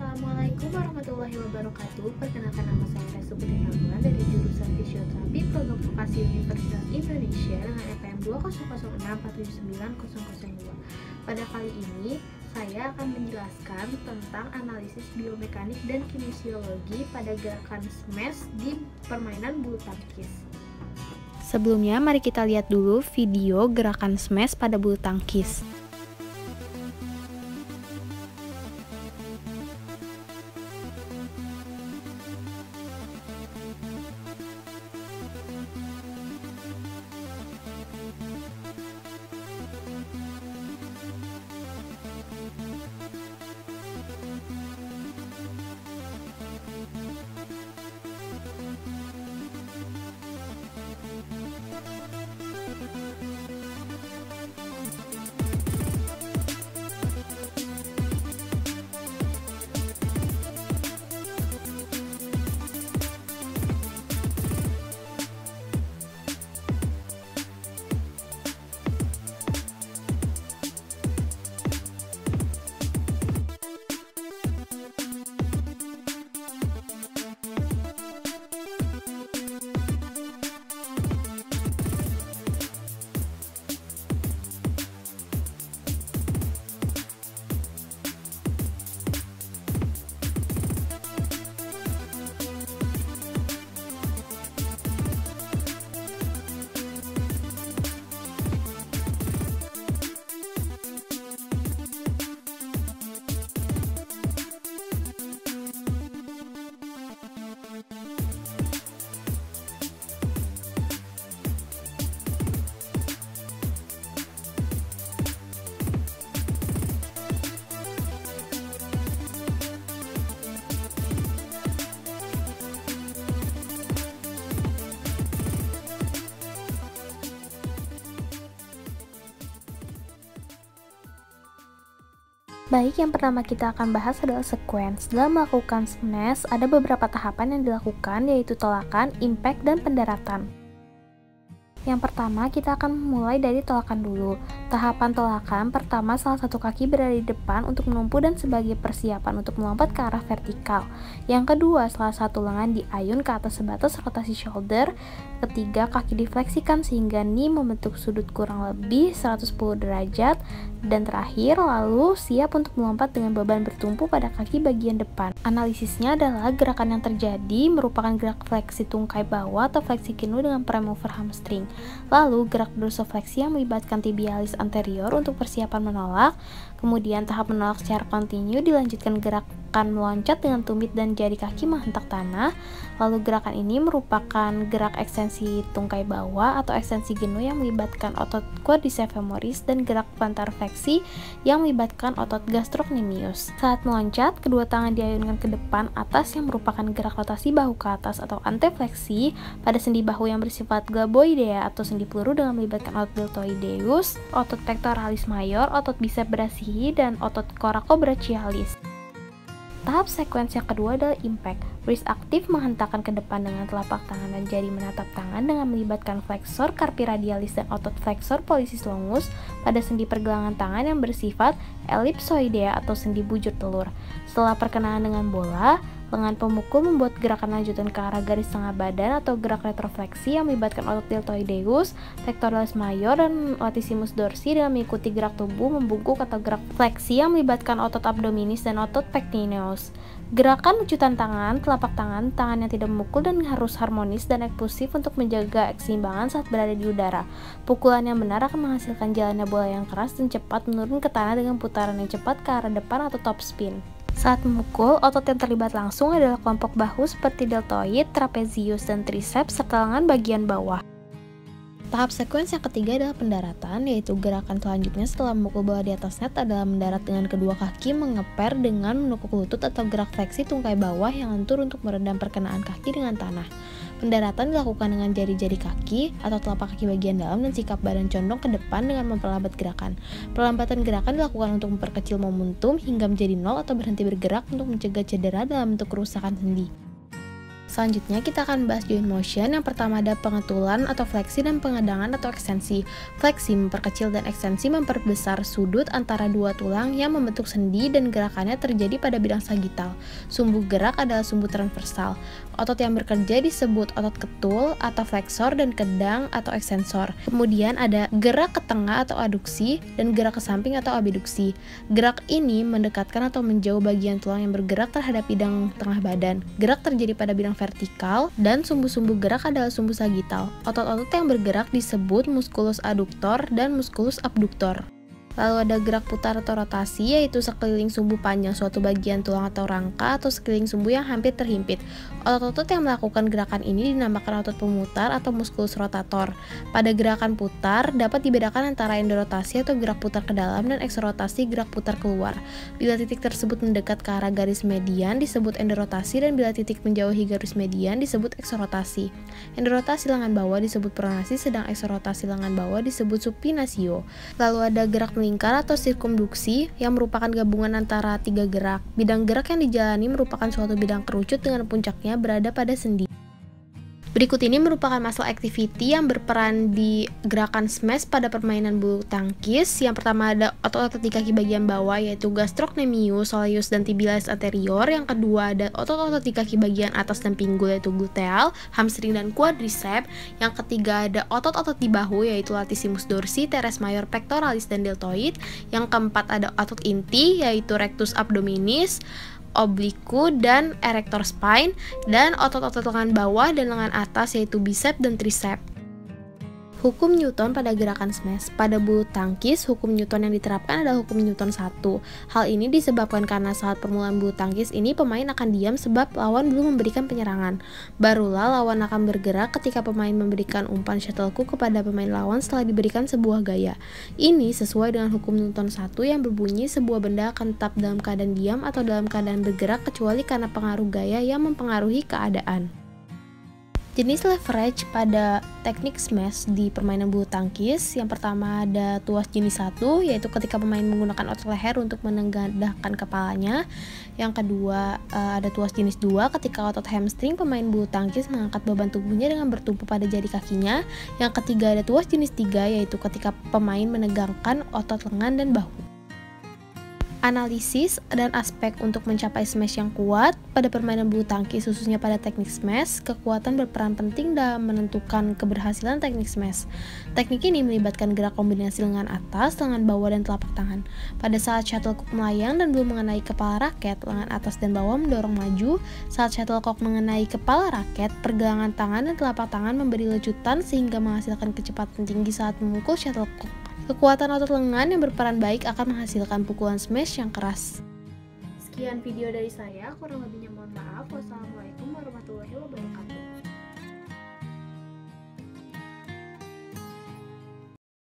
Assalamualaikum warahmatullahi wabarakatuh. Perkenalkan, nama saya Restu Putri Namulan dari jurusan Fisioterapi Program Vokasi Universitas Indonesia dengan EPM 20064790002. Pada kali ini saya akan menjelaskan tentang analisis biomekanik dan kinesiologi pada gerakan smash di permainan bulu tangkis. Sebelumnya, mari kita lihat dulu video gerakan smash pada bulu tangkis. Baik, yang pertama kita akan bahas adalah sequence. Dalam melakukan smash, ada beberapa tahapan yang dilakukan, yaitu tolakan, impact, dan pendaratan. Yang pertama, kita akan mulai dari tolakan dulu. Tahapan tolakan pertama, salah satu kaki berada di depan untuk menumpu dan sebagai persiapan untuk melompat ke arah vertikal. Yang kedua, salah satu lengan diayun ke atas sebatas rotasi shoulder. Ketiga, kaki difleksikan sehingga knee membentuk sudut kurang lebih 110 derajat. Dan terakhir, lalu siap untuk melompat dengan beban bertumpu pada kaki bagian depan. Analisisnya adalah gerakan yang terjadi merupakan gerak fleksi tungkai bawah atau fleksi kinu dengan premover hamstring. Lalu gerak dorsofleksi yang melibatkan tibialis anterior untuk persiapan menolak. Kemudian tahap menolak secara kontinu dilanjutkan gerakan meloncat dengan tumit dan jari kaki menghentak tanah. Lalu gerakan ini merupakan gerak ekstensi tungkai bawah atau ekstensi genu yang melibatkan otot quadriceps femoris dan gerak plantar fleksi yang melibatkan otot gastrocnemius. Saat meloncat, kedua tangan diayunkan ke depan atas yang merupakan gerak rotasi bahu ke atas atau antefleksi pada sendi bahu yang bersifat glaboidea atau sendi peluru dengan melibatkan otot deltoideus, otot pectoralis major, otot bicep brachii, dan otot coracobrachialis. Tahap sekuens yang kedua adalah impact. Wrist aktif menghentakkan ke depan dengan telapak tangan dan jari menatap tangan dengan melibatkan flexor carpi radialis dan otot flexor pollicis longus pada sendi pergelangan tangan yang bersifat ellipsoidea atau sendi bujur telur. Setelah perkenaan dengan bola, lengan pemukul membuat gerakan lanjutan ke arah garis tengah badan atau gerak retrofleksi yang melibatkan otot deltoideus, pectoralis major, dan latissimus dorsi dengan mengikuti gerak tubuh membungkuk atau gerak fleksi yang melibatkan otot abdominis dan otot pectineus. Gerakan lucutan tangan, telapak tangan, tangan yang tidak memukul dan harus harmonis dan eksklusif untuk menjaga keseimbangan saat berada di udara. Pukulan yang benar akan menghasilkan jalannya bola yang keras dan cepat menurun ke tanah dengan putaran yang cepat ke arah depan atau top spin. Saat memukul, otot yang terlibat langsung adalah kelompok bahu seperti deltoid, trapezius, dan triceps, serta lengan bagian bawah. Tahap sekuens yang ketiga adalah pendaratan, yaitu gerakan selanjutnya setelah memukul bola di atas net adalah mendarat dengan kedua kaki mengeper dengan menekuk lutut atau gerak fleksi tungkai bawah yang lentur untuk meredam perkenaan kaki dengan tanah. Pendaratan dilakukan dengan jari-jari kaki atau telapak kaki bagian dalam dan sikap badan condong ke depan dengan memperlambat gerakan. Perlambatan gerakan dilakukan untuk memperkecil momentum hingga menjadi nol atau berhenti bergerak untuk mencegah cedera dalam bentuk kerusakan sendi. Selanjutnya kita akan bahas joint motion. Yang pertama ada pengetulan atau fleksi dan pengedangan atau ekstensi. Fleksi memperkecil dan ekstensi memperbesar sudut antara dua tulang yang membentuk sendi dan gerakannya terjadi pada bidang sagital. Sumbu gerak adalah sumbu transversal. Otot yang bekerja disebut otot ketul atau fleksor dan kedang atau ekstensor. Kemudian ada gerak ke tengah atau aduksi dan gerak ke samping atau abduksi. Gerak ini mendekatkan atau menjauh bagian tulang yang bergerak terhadap bidang tengah badan. Gerak terjadi pada bidang vertikal dan sumbu-sumbu gerak adalah sumbu sagital. Otot-otot yang bergerak disebut muskulus aduktor dan muskulus abduktor. Lalu ada gerak putar atau rotasi, yaitu sekeliling sumbu panjang suatu bagian tulang atau rangka atau sekeliling sumbu yang hampir terhimpit. Otot-otot yang melakukan gerakan ini dinamakan otot pemutar atau muskulus rotator. Pada gerakan putar dapat dibedakan antara endorotasi atau gerak putar ke dalam dan eksorotasi gerak putar keluar. Bila titik tersebut mendekat ke arah garis median disebut endorotasi dan bila titik menjauhi garis median disebut eksorotasi. Endorotasi lengan bawah disebut pronasi sedang eksorotasi lengan bawah disebut supinasio. Lalu ada gerak melingkar atau sirkumduksi yang merupakan gabungan antara tiga gerak. Bidang gerak yang dijalani merupakan suatu bidang kerucut dengan puncaknya berada pada sendi. Berikut ini merupakan muscle activity yang berperan di gerakan smash pada permainan bulu tangkis. Yang pertama ada otot-otot di kaki bagian bawah yaitu gastrocnemius, soleus, dan tibialis anterior. Yang kedua ada otot-otot di kaki bagian atas dan pinggul yaitu gluteal, hamstring, dan quadricep. Yang ketiga ada otot-otot di bahu yaitu latissimus dorsi, teres major, pectoralis, dan deltoid. Yang keempat ada otot inti yaitu rectus abdominis, obliku, dan erector spine, dan otot-otot lengan bawah dan lengan atas yaitu bicep dan tricep. Hukum Newton pada gerakan smash. Pada bulu tangkis, hukum Newton yang diterapkan adalah hukum Newton 1. Hal ini disebabkan karena saat permulaan bulu tangkis ini pemain akan diam sebab lawan belum memberikan penyerangan. Barulah lawan akan bergerak ketika pemain memberikan umpan shuttlecock kepada pemain lawan setelah diberikan sebuah gaya. Ini sesuai dengan hukum Newton 1 yang berbunyi sebuah benda akan tetap dalam keadaan diam atau dalam keadaan bergerak kecuali karena pengaruh gaya yang mempengaruhi keadaan. Jenis leverage pada teknik smash di permainan bulu tangkis. Yang pertama ada tuas jenis 1, yaitu ketika pemain menggunakan otot leher untuk menengadahkan kepalanya. Yang kedua ada tuas jenis 2, ketika otot hamstring pemain bulu tangkis mengangkat beban tubuhnya dengan bertumpu pada jari kakinya. Yang ketiga ada tuas jenis 3, yaitu ketika pemain menegangkan otot lengan dan bahu. Analisis dan aspek untuk mencapai smash yang kuat pada permainan bulu tangkis, khususnya pada teknik smash. Kekuatan berperan penting dalam menentukan keberhasilan teknik smash. Teknik ini melibatkan gerak kombinasi lengan atas, lengan bawah, dan telapak tangan. Pada saat shuttlecock melayang dan belum mengenai kepala raket, lengan atas dan bawah mendorong maju. Saat shuttlecock mengenai kepala raket, pergelangan tangan dan telapak tangan memberi lecutan sehingga menghasilkan kecepatan tinggi saat memukul shuttlecock. Kekuatan otot lengan yang berperan baik akan menghasilkan pukulan smash yang keras. Sekian video dari saya, kurang lebihnya mohon maaf. Wassalamualaikum warahmatullahi wabarakatuh.